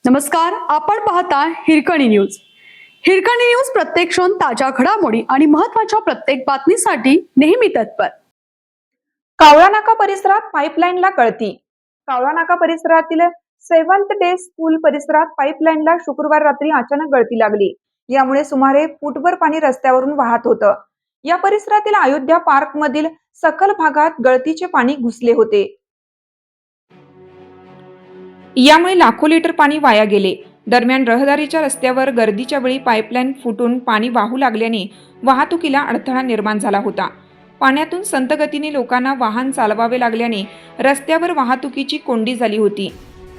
नमस्कार, आपण पाहता हिरकणी न्यूज. हिरकणी न्यूज प्रत्येक क्षण ताज्या घडामोडी आणि महत्त्वाच्या प्रत्येक बातमीसाठी नेहमी तत्पर. कावळा नाका परिसरात पाईपलाईनला गळती. कावळा नाका परिसरातील सेवंथ डे स्कूल परिसरात पाईपलाईनला शुक्रवार रात्री अचानक गळती लागली. यामुळे सुमारे फूटभर पाणी रस्त्यावरून वाहत होतं. या परिसरातील अयोध्या पार्क मधील सखल भागात गळतीचे पाणी घुसले होते. यामुळे लाखो लिटर पाणी वाया गेले. दरम्यान रहदारीच्या रस्त्यावर गर्दीच्या वेळी पाईपलाईन फुटून पाणी वाहू लागल्याने वाहतुकीला अडथळा निर्माण झाला होता. पाण्यातून संथ गतीने लोकांना वाहन चालवावे लागल्याने रस्त्यावर वाहतुकीची कोंडी झाली होती.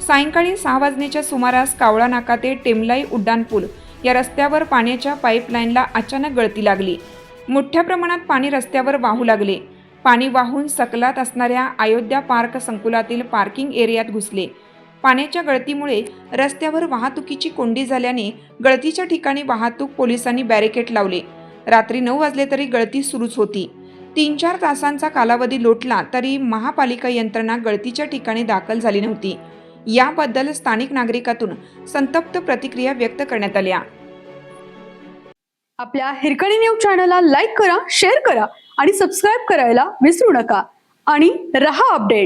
सायंकाळी 6 वाजण्याच्या सुमारास कावळा नाका ते टेमलाई उड्डाणपूल या रस्त्यावर पाण्याच्या पाईपलाईनला अचानक गळती लागली. मोठ्या प्रमाणात पाणी रस्त्यावर वाहू लागले. पाणी वाहून सकलात असणाऱ्या अयोध्या पार्क संकुलातील पार्किंग एरियात घुसले. पाण्याच्या गळतीमुळे रस्त्यावर वाहतुकीची कोंडी झाल्याने गळतीच्या ठिकाणी वाहतूक पोलिसांनी बॅरिकेड लावले. रात्री 9 वाजले तरी गळती सुरूच होती. 3-4 तासांचा कालावधी लोटला तरी महापालिका यंत्रणा गळतीच्या ठिकाणी दाखल झाली नव्हती. याबद्दल स्थानिक नागरिकातून संतप्त प्रतिक्रिया व्यक्त करण्यात आल्या. आपल्या हिरकणी न्यूज चॅनलला लाईक करा, शेअर करा आणि सबस्क्राईब करायला विसरू नका आणि रहा अपडेट.